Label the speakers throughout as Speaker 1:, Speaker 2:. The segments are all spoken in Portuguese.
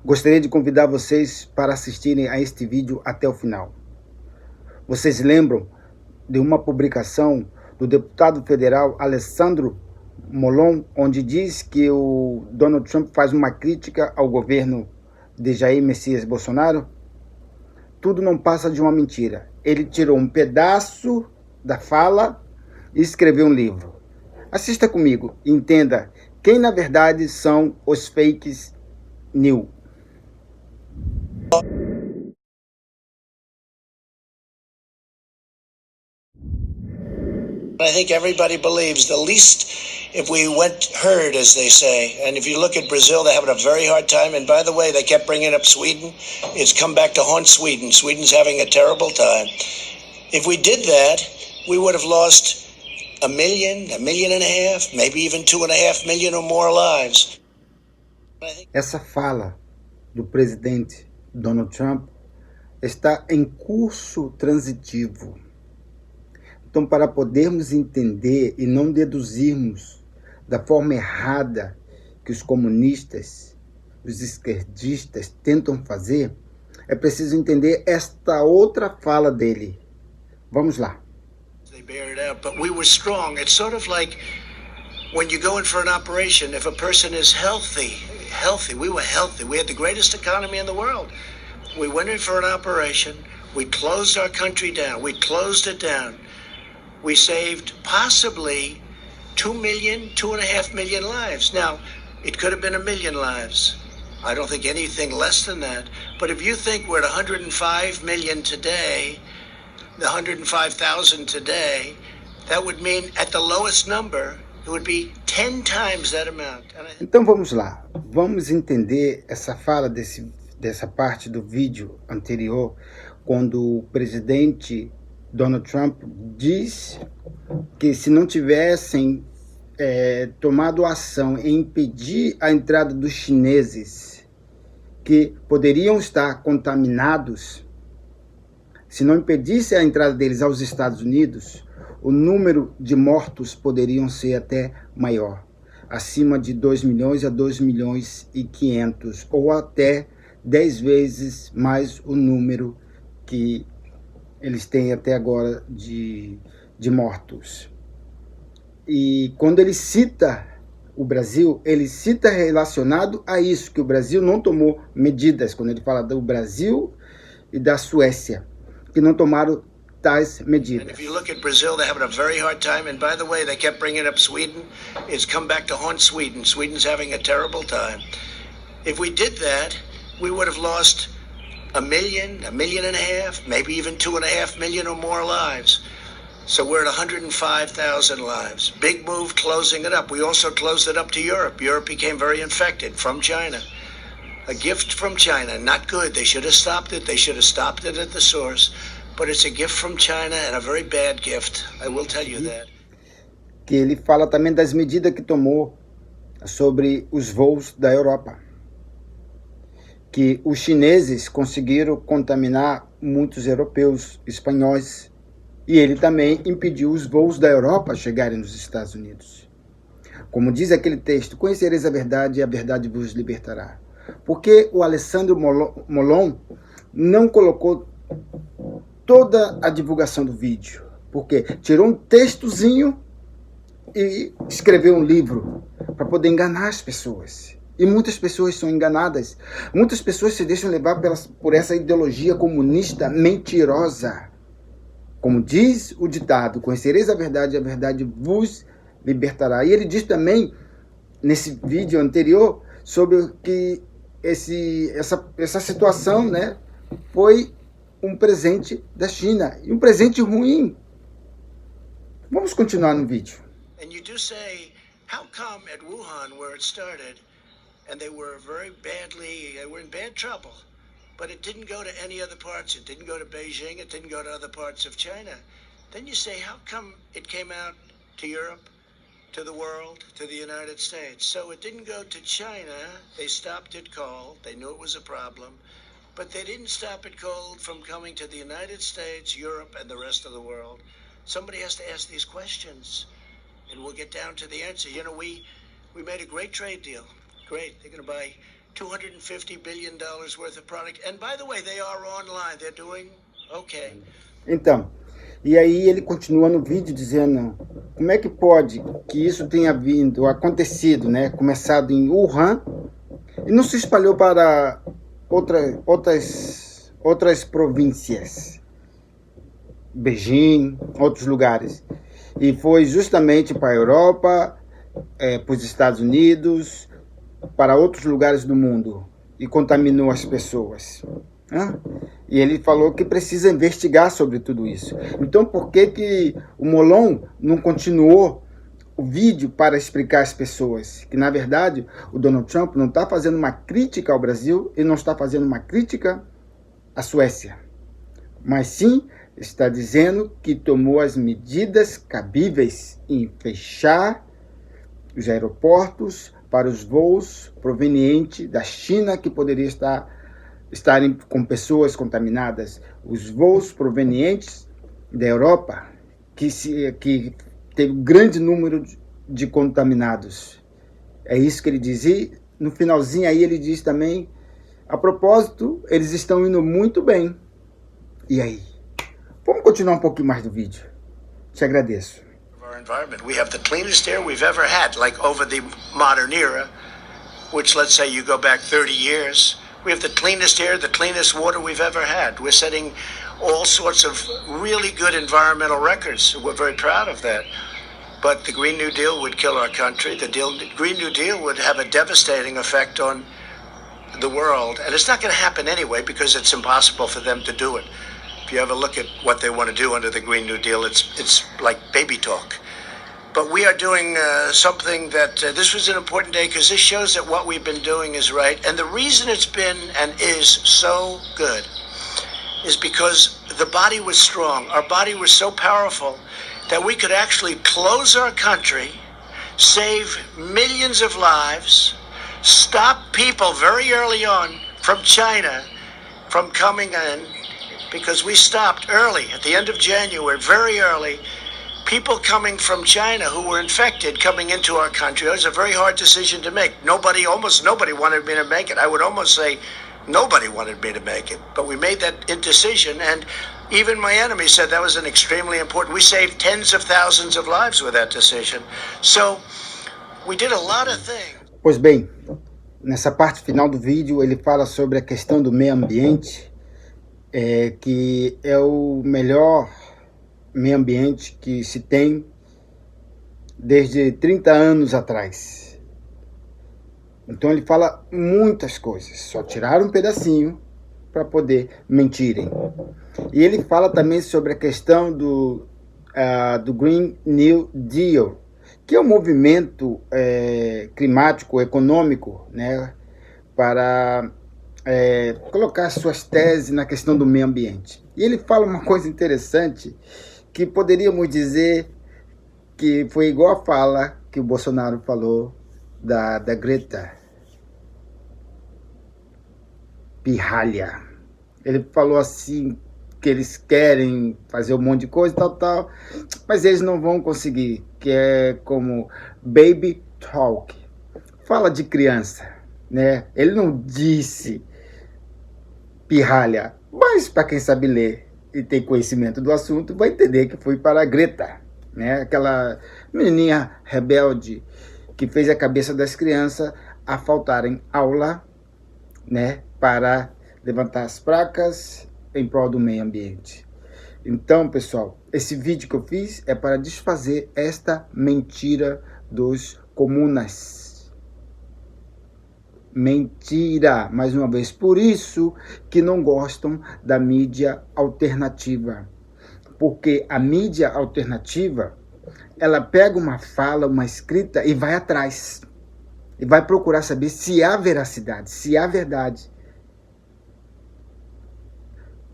Speaker 1: Gostaria de convidar vocês para assistirem a este vídeo até o final. Vocês lembram de uma publicação do deputado federal Alessandro Molon, onde diz que o Donald Trump faz uma crítica ao governo de Jair Messias Bolsonaro? Tudo não passa de uma mentira. Ele tirou um pedaço da fala e escreveu um livro. Assista comigo e entenda quem na verdade são os fakes news.
Speaker 2: I think everybody believes, the least if we went herd, as they say. And if you look at Brazil, they're having a very hard time. And by the way, they kept bringing up Sweden. It's come back to haunt Sweden. Sweden's having a terrible time. If we did that, we would have lost 1 million, 1.5 million, maybe even 2.5 million or more lives.
Speaker 1: Essa fala do presidente Donald Trump está em curso transitivo. Então, para podermos entender e não deduzirmos da forma errada que os comunistas, os esquerdistas tentam fazer, é preciso entender esta outra fala dele. Vamos lá.
Speaker 2: They bear it out, but we were strong. It's sort of like when you go in for an operation, if a person is healthy, we were healthy. We had the greatest economy in the world. We went in for an operation. We closed our country down. We closed it down. We saved possibly 2 million, 2.5 million lives. Now, it could have been 1 million lives. I don't think anything less than that. But if you think we're at 105 million today, the 105,000 today, that would mean at the lowest number, it would be 10 times that amount.
Speaker 1: Então vamos lá. Vamos entender essa fala dessa parte do vídeo anterior, quando o presidente Donald Trump diz que se não tivessem tomado ação em impedir a entrada dos chineses que poderiam estar contaminados, se não impedisse a entrada deles aos Estados Unidos, o número de mortos poderiam ser até maior, acima de 2 milhões a 2 milhões e 500, ou até 10 vezes mais o número que eles têm até agora de mortos. E quando ele cita o Brasil, ele cita relacionado a isso, que o Brasil não tomou medidas, quando ele fala do Brasil e da Suécia, que não tomaram tais medidas.
Speaker 2: And if you look at Brazil, they're having a very hard time. And by the way, they kept bringing up Sweden. It's come back to haunt Sweden. Sweden's having a terrible time. If we did that, we would have lost 1 million, 1.5 million, maybe even 2.5 million or more lives. So we're at 105,000 lives. Big move closing it up. We also closed it up to Europe. Europe became very infected from China. A gift from China, not good. They should have stopped it. They should have stopped it at the source. But it's a gift from China and a very bad gift. I will tell you that.
Speaker 1: Que ele fala também das medidas que tomou sobre os voos da Europa. Que os chineses conseguiram contaminar muitos europeus, espanhóis, e ele também impediu os voos da Europa chegarem nos Estados Unidos. Como diz aquele texto, conhecereis a verdade e a verdade vos libertará. Porque o Alessandro Molon não colocou toda a divulgação do vídeo, porque tirou um textozinho e escreveu um livro para poder enganar as pessoas. E muitas pessoas são enganadas. Muitas pessoas se deixam levar por essa ideologia comunista mentirosa. Como diz o ditado, conhecereis a verdade vos libertará. E ele diz também, nesse vídeo anterior, sobre que essa situação, né, foi um presente da China. E um presente ruim. Vamos continuar no vídeo.
Speaker 2: And you do say, how come at Wuhan, where it started, and they were in bad trouble, but it didn't go to any other parts. It didn't go to Beijing. It didn't go to other parts of China. Then you say, how come it came out to Europe, to the world, to the United States? So it didn't go to China. They stopped it cold. They knew it was a problem. But they didn't stop it cold from coming to the United States, Europe, and the rest of the world. Somebody has to ask these questions. And we'll get down to the answer. You know, we made a great trade deal. Great. They're going to buy $250 billion worth of product. And by the way, they are online. They're doing okay.
Speaker 1: Então, e aí ele continua no vídeo dizendo como é que pode que isso tenha acontecido, né? Começado em Wuhan e não se espalhou para outras províncias, Beijing, outros lugares. E foi justamente para a Europa, para os Estados Unidos, para outros lugares do mundo e contaminou as pessoas. E ele falou que precisa investigar sobre tudo isso. Então, por que o Molon não continuou o vídeo para explicar às pessoas que, na verdade, o Donald Trump não está fazendo uma crítica ao Brasil e não está fazendo uma crítica à Suécia, mas sim está dizendo que tomou as medidas cabíveis em fechar os aeroportos para os voos provenientes da China que poderia estarem com pessoas contaminadas, os voos provenientes da Europa que teve um grande número de contaminados. É isso que ele diz. E no finalzinho aí ele diz também, a propósito, eles estão indo muito bem. E aí? Vamos continuar um pouquinho mais do vídeo. Te agradeço.
Speaker 2: Our environment. We have the cleanest air we've ever had, like over the modern era, which let's say you go back 30 years. We have the cleanest air, the cleanest water we've ever had. We're setting all sorts of really good environmental records. We're very proud of that. But the Green New Deal would kill our country. The Green New Deal would have a devastating effect on the world. And it's not going to happen anyway because it's impossible for them to do it. If you ever look at what they want to do under the Green New Deal, it's like baby talk. But we are doing something that, this was an important day because this shows that what we've been doing is right. And the reason it's been and is so good is because the body was strong. Our body was so powerful that we could actually close our country, save millions of lives, stop people very early on from China from coming in, because we stopped early, at the end of January, very early, people coming from China who were infected coming into our country. It was a very hard decision to make. Almost nobody wanted me to make it. I would almost say nobody wanted me to make it. But we made that decision, and even my enemy said that was an extremely important. We saved tens of thousands of lives with that decision. So we did a lot of things.
Speaker 1: Pois bem, nessa parte final do vídeo ele fala sobre a questão do meio ambiente, que é o melhor meio ambiente que se tem desde 30 anos atrás. Então ele fala muitas coisas, só tiraram um pedacinho para poder mentirem. E ele fala também sobre a questão do Green New Deal, que é um movimento climático, econômico, né, para colocar suas teses na questão do meio ambiente. E ele fala uma coisa interessante, que poderíamos dizer que foi igual a fala que o Bolsonaro falou da Greta pirralha. Ele falou assim, que eles querem fazer um monte de coisa, tal, mas eles não vão conseguir, que é como baby talk, fala de criança, né? Ele não disse pirralha, mas para quem sabe ler e tem conhecimento do assunto, vai entender que foi para a Greta, né? Aquela menininha rebelde que fez a cabeça das crianças a faltarem aula, né? Para levantar as placas em prol do meio ambiente. Então, pessoal, esse vídeo que eu fiz é para desfazer esta mentira dos comunas. Mentira, mais uma vez. Por isso que não gostam da mídia alternativa. Porque a mídia alternativa, ela pega uma fala, uma escrita e vai atrás. E vai procurar saber se há veracidade, se há verdade.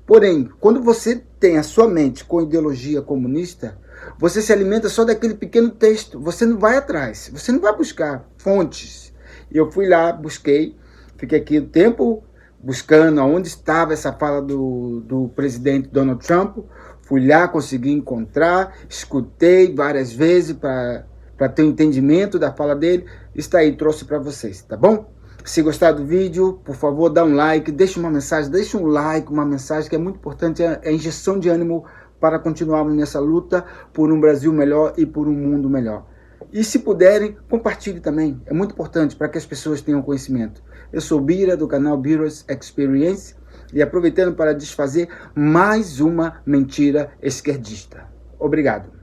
Speaker 1: Porém, quando você tem a sua mente com ideologia comunista, você se alimenta só daquele pequeno texto. Você não vai atrás, você não vai buscar fontes. Eu fui lá, busquei, fiquei aqui o tempo buscando onde estava essa fala do presidente Donald Trump. Fui lá, consegui encontrar, escutei várias vezes para para ter um entendimento da fala dele, está aí, trouxe para vocês, tá bom? Se gostar do vídeo, por favor, dá um like, deixa uma mensagem, deixa um like, uma mensagem que é muito importante, é a injeção de ânimo para continuarmos nessa luta por um Brasil melhor e por um mundo melhor. E se puderem, compartilhe também, é muito importante para que as pessoas tenham conhecimento. Eu sou Bira, do canal Bira's Experience, e aproveitando para desfazer mais uma mentira esquerdista. Obrigado.